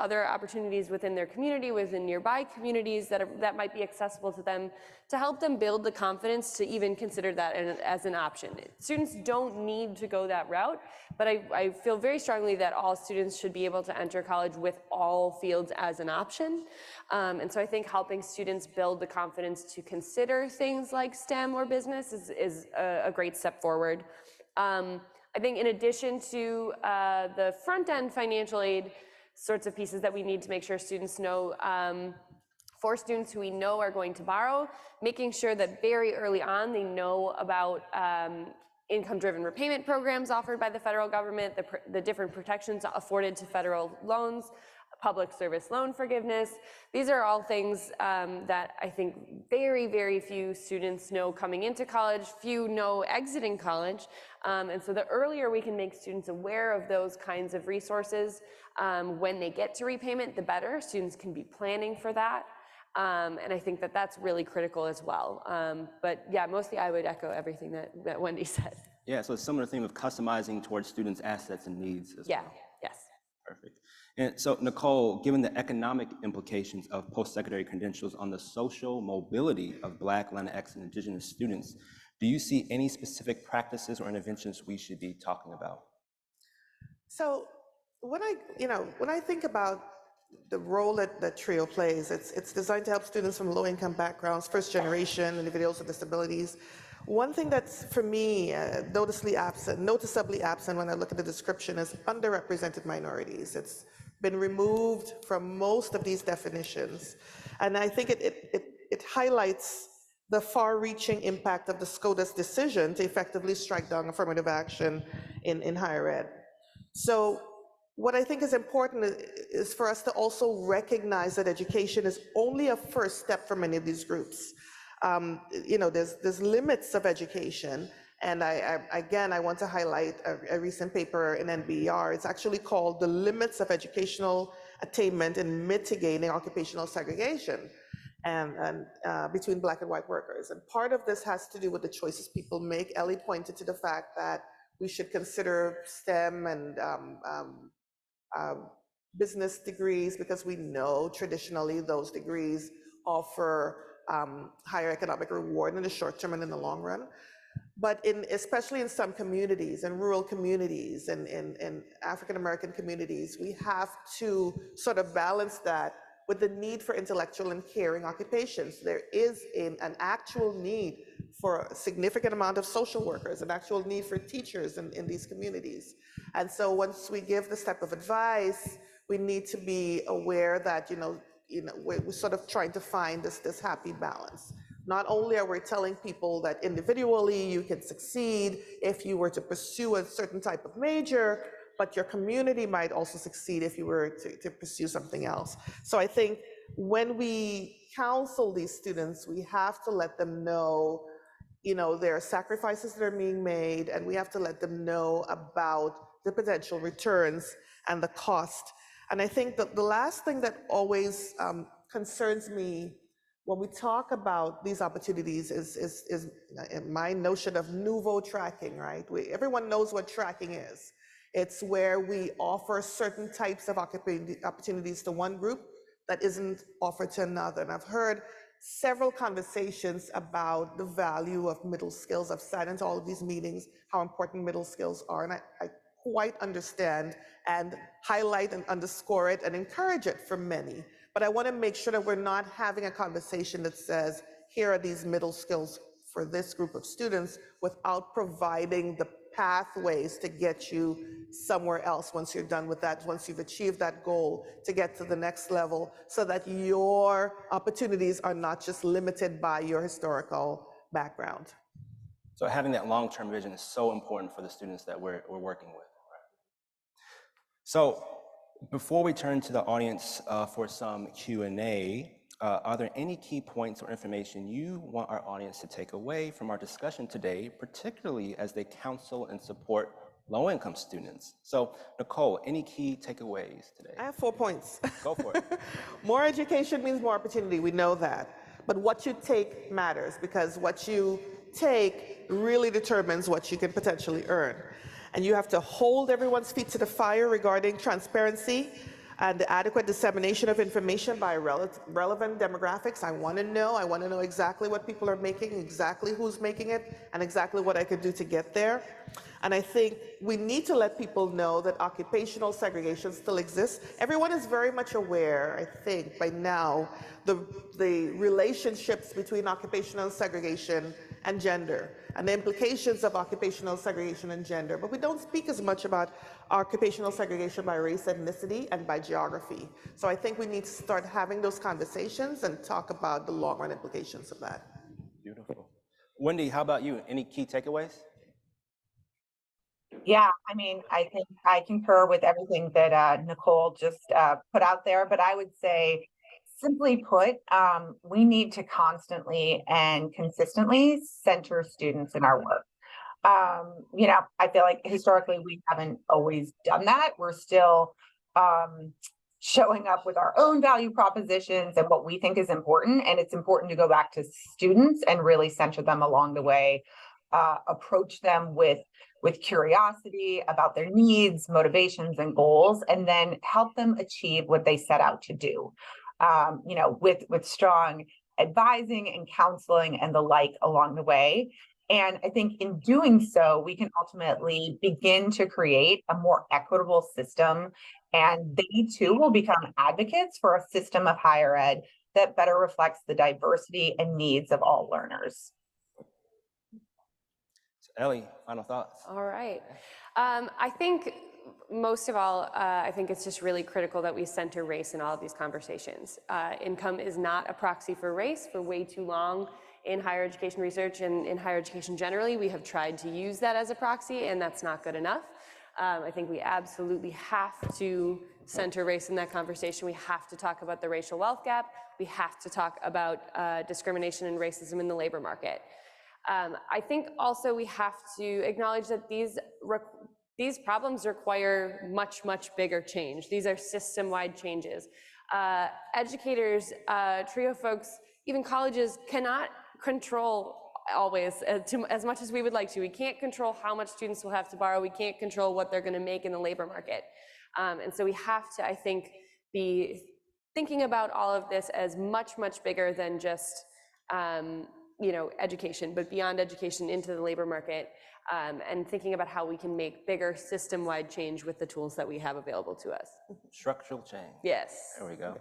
within their community, within nearby communities that might be accessible to them, to help them build the confidence to even consider that as an option. Students don't need to go that route, but I feel very strongly that all students should be able to enter college with all fields as an option. And so I think helping students build the confidence to consider things like STEM or business is a great step forward. I think in addition to the front-end financial aid sorts of pieces that we need to make sure students know, for students who we know are going to borrow, making sure that very early on they know about income-driven repayment programs offered by the federal government, the different protections afforded to federal loans, public service loan forgiveness. These are all things that I think very, very few students know coming into college, few know exiting college. And so the earlier we can make students aware of those kinds of resources when they get to repayment, the better. Students can be planning for that. And I think that that's really critical as well. But yeah, mostly I would echo everything that Wendy said. Yeah, so it's similar theme of customizing towards students' assets and needs as well. Yes. Perfect. And so, Nicole, given the economic implications of post-secondary credentials on the social mobility of Black, Latinx, and Indigenous students, do you see any specific practices or interventions we should be talking about? So when I think about the role that TRIO plays, it's designed to help students from low-income backgrounds, first-generation individuals with disabilities. One thing that's, for me, noticeably absent when I look at the description is underrepresented minorities. It's been removed from most of these definitions. And I think it highlights the far-reaching impact of the SCOTUS decision to effectively strike down affirmative action in higher ed. So what I think is important is for us to also recognize that education is only a first step for many of these groups. There's limits of education, and I want to highlight a recent paper in NBER. It's actually called "The Limits of Educational Attainment in Mitigating Occupational Segregation and between Black and white workers." And part of this has to do with the choices people make. Ellie pointed to the fact that we should consider STEM and business degrees, because we know traditionally those degrees offer higher economic reward in the short term and in the long run. But especially in some communities, in rural communities, and in African-American communities, we have to sort of balance that with the need for intellectual and caring occupations. There is an actual need for a significant amount of social workers, an actual need for teachers in these communities. And so once we give this type of advice, we need to be aware that, we're sort of trying to find this happy balance. Not only are we telling people that individually you can succeed if you were to pursue a certain type of major, but your community might also succeed if you were to pursue something else. So I think when we counsel these students, we have to let them know, there are sacrifices that are being made, and we have to let them know about the potential returns and the cost. And I think that the last thing that always concerns me when we talk about these opportunities is my notion of nouveau tracking, right? Everyone knows what tracking is. It's where we offer certain types of opportunities to one group that isn't offered to another. And I've heard several conversations about the value of middle skills. I've sat into all of these meetings, how important middle skills are, and I quite understand and highlight and underscore it and encourage it for many. But I want to make sure that we're not having a conversation that says, here are these middle skills for this group of students, without providing the pathways to get you somewhere else once you're done with that, once you've achieved that goal, to get to the next level, so that your opportunities are not just limited by your historical background. So having that long-term vision is so important for the students that we're working with. So before we turn to the audience for some Q&A, are there any key points or information you want our audience to take away from our discussion today, particularly as they counsel and support low-income students? So Nicole, any key takeaways today? I have 4 points. Go for it. More education means more opportunity, we know that. But what you take matters, because what you take really determines what you can potentially earn. And you have to hold everyone's feet to the fire regarding transparency and the adequate dissemination of information by relevant demographics. I want to know exactly what people are making, exactly who's making it, and exactly what I could do to get there. And I think we need to let people know that occupational segregation still exists. Everyone is very much aware, I think, by now, the relationships between occupational segregation and gender, and the implications of occupational segregation and gender. But we don't speak as much about occupational segregation by race, ethnicity, and by geography. So I think we need to start having those conversations and talk about the long-run implications of that. Beautiful. Wendy, how about you? Any key takeaways? Yeah, I mean, I think I concur with everything that Nicole just put out there, but I would say, simply put, we need to constantly and consistently center students in our work. I feel like historically we haven't always done that. We're still showing up with our own value propositions and what we think is important. And it's important to go back to students and really center them along the way, approach them with curiosity about their needs, motivations, and goals, and then help them achieve what they set out to do. With strong advising and counseling and the like along the way. And I think in doing so, we can ultimately begin to create a more equitable system, and they too will become advocates for a system of higher ed that better reflects the diversity and needs of all learners. So Ellie, final thoughts? All right. I think most of all, I think it's just really critical that we center race in all of these conversations. Income is not a proxy for race. For way too long in higher education research and in higher education generally, we have tried to use that as a proxy, and that's not good enough. I think we absolutely have to center race in that conversation. We have to talk about the racial wealth gap. We have to talk about discrimination and racism in the labor market. I think also we have to acknowledge that these problems require much, much bigger change. These are system-wide changes. Educators, TRIO folks, even colleges cannot control always, as much as we would like to. We can't control how much students will have to borrow. We can't control what they're going to make in the labor market. And so we have to, I think, be thinking about all of this as much, much bigger than just education, but beyond education into the labor market, and thinking about how we can make bigger system-wide change with the tools that we have available to us. Structural change. Yes. There we go.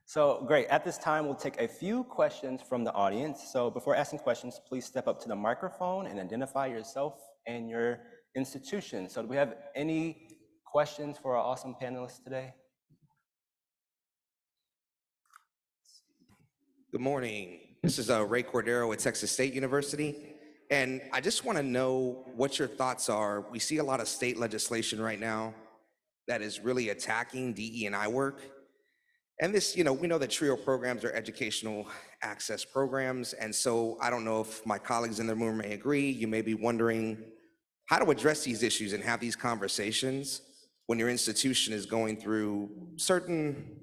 So great. At this time, we'll take a few questions from the audience. So before asking questions, please step up to the microphone and identify yourself and your institution. So do we have any questions for our awesome panelists today? Good morning. This is Ray Cordero at Texas State University. And I just want to know what your thoughts are. We see a lot of state legislation right now that is really attacking DE&I work. And this, we know that TRIO programs are educational access programs. And so I don't know if my colleagues in the room may agree. You may be wondering how to address these issues and have these conversations when your institution is going through certain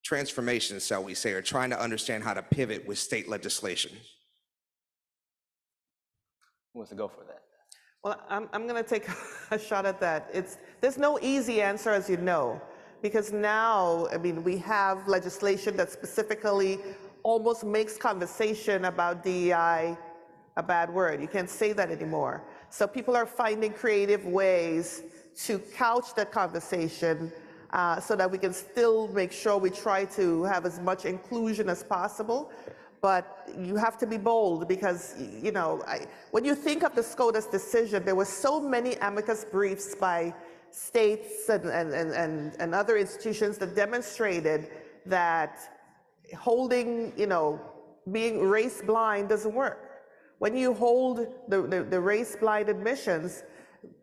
transformations, shall we say, or trying to understand how to pivot with state legislation. Who wants to go for that? Well, I'm going to take a shot at that. There's no easy answer, as you know, because now, we have legislation that specifically almost makes conversation about DEI a bad word. You can't say that anymore. So people are finding creative ways to couch that conversation so that we can still make sure we try to have as much inclusion as possible. But you have to be bold because, when you think of the SCOTUS decision, there were so many amicus briefs by states and other institutions that demonstrated that holding, being race blind doesn't work. When you hold the race blind admissions,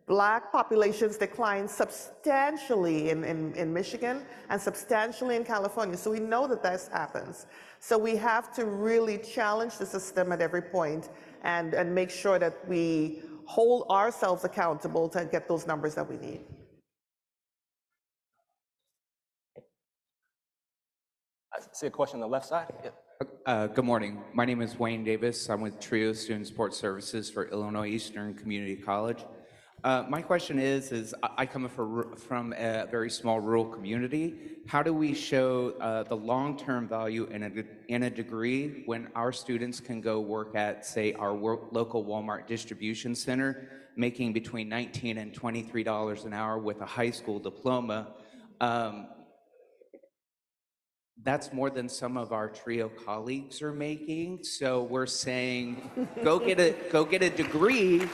Black populations decline substantially in Michigan and substantially in California. So we know that this happens. So we have to really challenge the system at every point and make sure that we hold ourselves accountable to get those numbers that we need. I see a question on the left side. Yeah. Good morning. My name is Wayne Davis. I'm with TRIO Student Support Services for Illinois Eastern Community College. My question is I come from a very small rural community. How do we show the long-term value in a degree when our students can go work at, say, our local Walmart distribution center, making between $19 and $23 an hour with a high school diploma? That's more than some of our TRIO colleagues are making. So we're saying, go get a degree.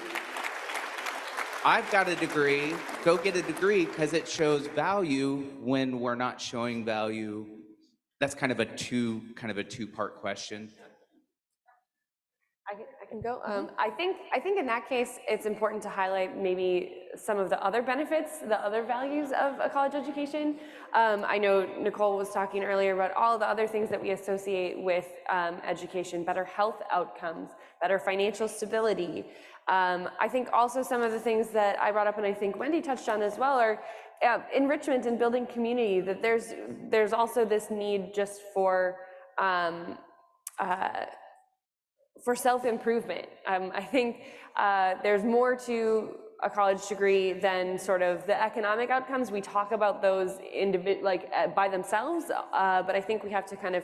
I've got a degree, go get a degree, because it shows value when we're not showing value. That's kind of a two-part question. I can go. I think in that case, it's important to highlight maybe some of the other benefits, the other values of a college education. I know Nicole was talking earlier about all the other things that we associate with education, better health outcomes, better financial stability. I think also some of the things that I brought up and I think Wendy touched on as well are enrichment and building community, that there's also this need just for self-improvement. I think there's more to a college degree than sort of the economic outcomes. We talk about those by themselves, but I think we have to kind of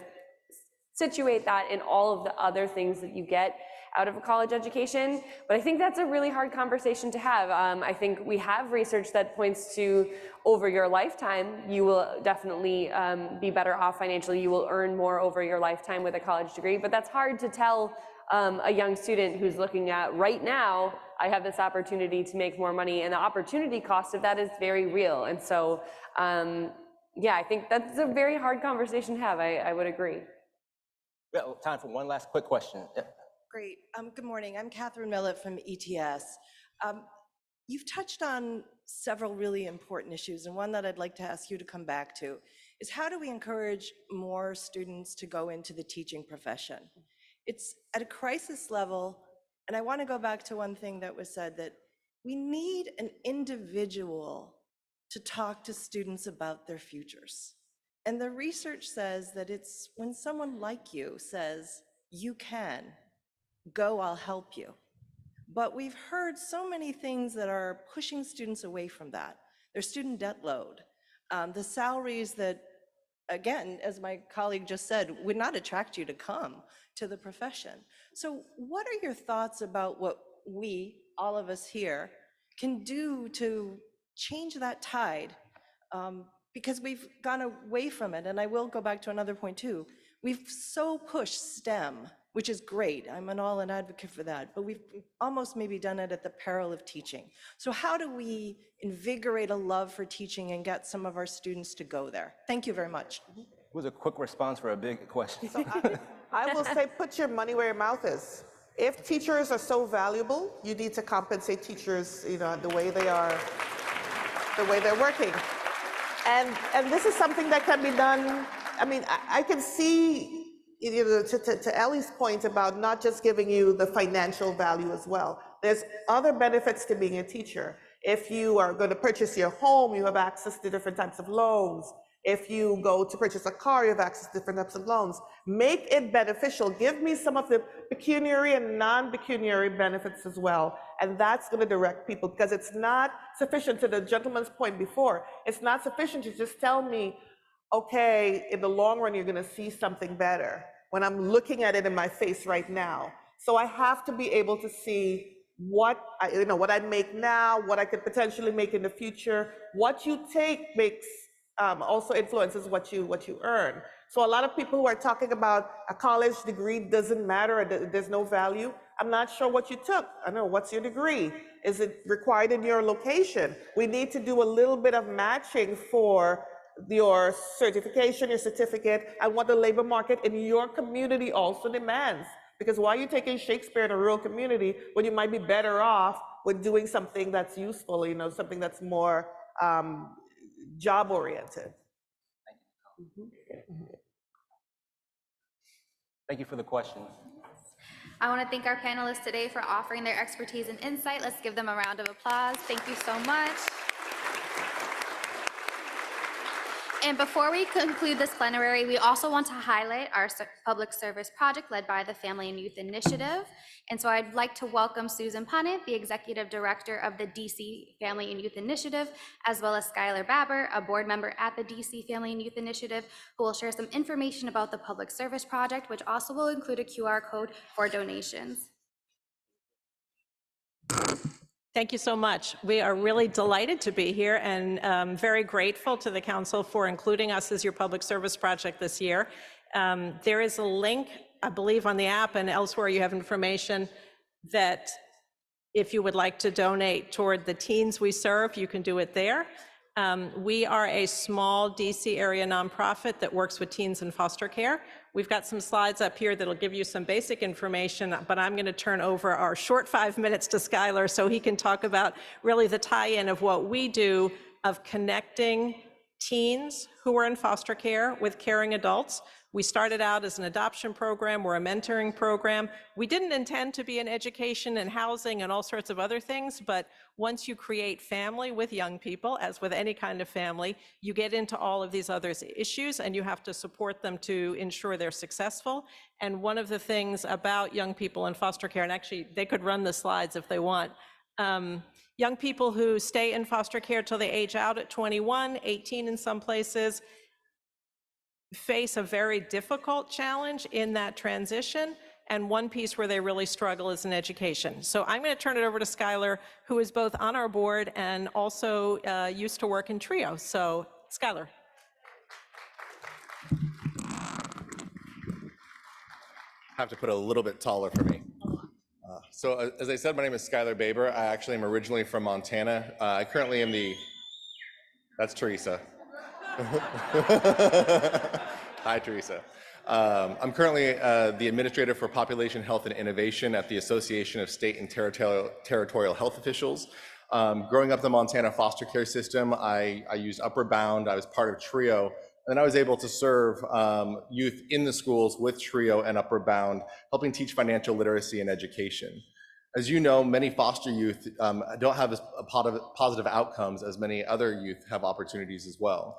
situate that in all of the other things that you get out of a college education. But I think that's a really hard conversation to have. I think we have research that points to over your lifetime, you will definitely be better off financially. You will earn more over your lifetime with a college degree, but that's hard to tell a young student who's looking at right now, I have this opportunity to make more money, and the opportunity cost of that is very real. And so, yeah, I think that's a very hard conversation to have. I would agree. Well, time for one last quick question. Yeah. Great. Good morning. I'm Catherine Millett from ETS. You've touched on several really important issues, and one that I'd like to ask you to come back to is how do we encourage more students to go into the teaching profession? It's at a crisis level, and I want to go back to one thing that was said, that we need an individual to talk to students about their futures. And the research says that it's when someone like you says, you can, go, I'll help you. But we've heard so many things that are pushing students away from that. Their student debt load, the salaries that, again, as my colleague just said, would not attract you to come to the profession. So what are your thoughts about what we, all of us here, can do to change that tide? Because we've gone away from it, and I will go back to another point too. We've so pushed STEM, which is great. I'm an advocate for that, but we've almost maybe done it at the peril of teaching. So how do we invigorate a love for teaching and get some of our students to go there? Thank you very much. It was a quick response for a big question. So I will say, put your money where your mouth is. If teachers are so valuable, you need to compensate teachers, the way they are, the way they're working. And this is something that can be done. I mean, I can see, to Ellie's point about not just giving you the financial value as well. There's other benefits to being a teacher. If you are going to purchase your home, you have access to different types of loans. If you go to purchase a car, you have access to different types of loans. Make it beneficial. Give me some of the pecuniary and non-pecuniary benefits as well. And that's going to direct people, because it's not sufficient, to the gentleman's point before, it's not sufficient to just tell me, okay, in the long run, you're going to see something better when I'm looking at it in my face right now. So I have to be able to see what I make now, what I could potentially make in the future. What you take makes also influences what you earn. So a lot of people who are talking about a college degree doesn't matter, or there's no value. I'm not sure what you took. I don't know, what's your degree? Is it required in your location? We need to do a little bit of matching for your certification, your certificate, and what the labor market in your community also demands. Because why are you taking Shakespeare in a rural community when you might be better off with doing something that's useful, something that's more job oriented? Thank you for the question. I want to thank our panelists today for offering their expertise and insight. Let's give them a round of applause. Thank you so much. And before we conclude this plenary, we also want to highlight our public service project led by the Family and Youth Initiative. And so I'd like to welcome Susan Punnett, the Executive Director of the DC Family and Youth Initiative, as well as Skylar Babber, a board member at the DC Family and Youth Initiative, who will share some information about the public service project, which also will include a QR code for donations. Thank you so much. We are really delighted to be here, and very grateful to the council for including us as your public service project this year. There is a link, I believe, on the app and elsewhere. You have information that if you would like to donate toward the teens we serve, you can do it there. We are a small DC area nonprofit that works with teens in foster care. We've got some slides up here that'll give you some basic information, but I'm going to turn over our short 5 minutes to Skylar so he can talk about really the tie-in of what we do of connecting teens who are in foster care with caring adults. We started out as an adoption program. We're a mentoring program. We didn't intend to be in education and housing and all sorts of other things, but once you create family with young people, as with any kind of family, you get into all of these other issues, and you have to support them to ensure they're successful. And one of the things about young people in foster care, and actually they could run the slides if they want, young people who stay in foster care till they age out at 21, 18 in some places, face a very difficult challenge in that transition, and one piece where they really struggle is in education. So I'm going to turn it over to Skylar, who is both on our board and also used to work in TRIO. So Skylar. Have to put a little bit taller for me. So as I said, my name is Skylar Babber. I actually am originally from Montana. I currently am that's Teresa. Hi, Teresa. I'm currently the administrator for Population Health and Innovation at the Association of State and Territorial Health Officials. Growing up in the Montana foster care system, I used Upward Bound. I was part of TRIO, and then I was able to serve youth in the schools with TRIO and Upward Bound, helping teach financial literacy and education. As you know, many foster youth don't have as positive outcomes as many other youth have opportunities as well.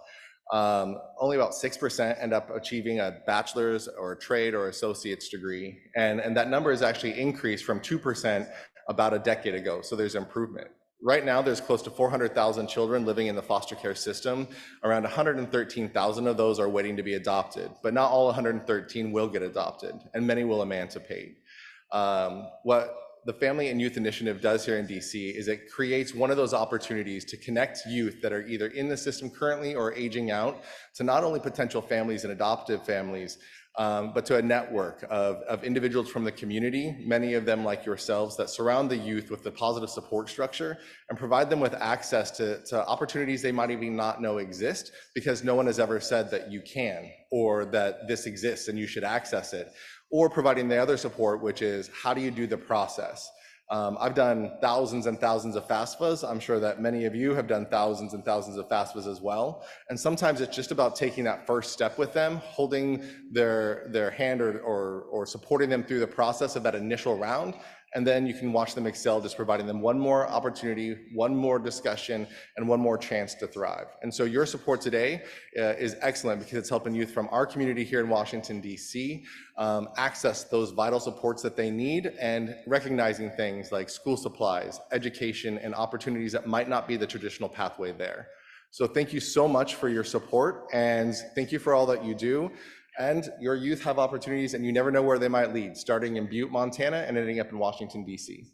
Only about 6% end up achieving a bachelor's or a trade or associate's degree. And that number has actually increased from 2% about a decade ago. So there's improvement. Right now, there's close to 400,000 children living in the foster care system. Around 113,000 of those are waiting to be adopted, but not all 113 will get adopted, and many will emancipate. What the Family and Youth Initiative does here in DC is it creates one of those opportunities to connect youth that are either in the system currently or aging out to not only potential families and adoptive families, but to a network of individuals from the community, many of them like yourselves, that surround the youth with the positive support structure and provide them with access to opportunities they might even not know exist because no one has ever said that you can or that this exists and you should access it. Or providing the other support, which is how do you do the process? I've done thousands and thousands of FAFSAs. I'm sure that many of you have done thousands and thousands of FAFSAs as well. And sometimes it's just about taking that first step with them, holding their hand or supporting them through the process of that initial round. And then you can watch them excel, just providing them one more opportunity, one more discussion, and one more chance to thrive. And so your support today is excellent because it's helping youth from our community here in Washington, D.C. Access those vital supports that they need and recognizing things like school supplies, education, and opportunities that might not be the traditional pathway there. So thank you so much for your support and thank you for all that you do. And your youth have opportunities and you never know where they might lead, starting in Butte, Montana and ending up in Washington, D.C.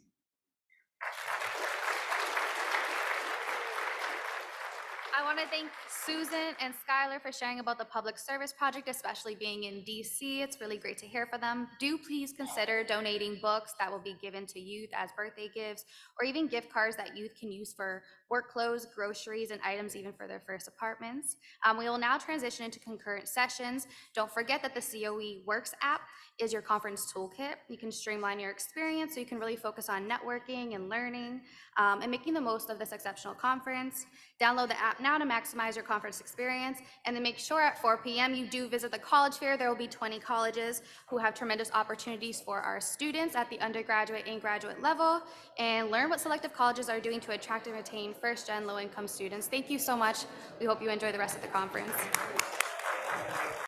I want to thank Susan and Skylar for sharing about the public service project, especially being in DC. It's really great to hear from them. Do please consider donating books that will be given to youth as birthday gifts, or even gift cards that youth can use for work clothes, groceries, and items even for their first apartments. We will now transition into concurrent sessions. Don't forget that the COE Works app is your conference toolkit. You can streamline your experience so you can really focus on networking and learning and making the most of this exceptional conference. Download the app now to maximize your conference experience, and then make sure at 4 p.m. you do visit the college fair. There will be 20 colleges who have tremendous opportunities for our students at the undergraduate and graduate level, and learn what selective colleges are doing to attract and retain first-gen low-income students. Thank you so much. We hope you enjoy the rest of the conference.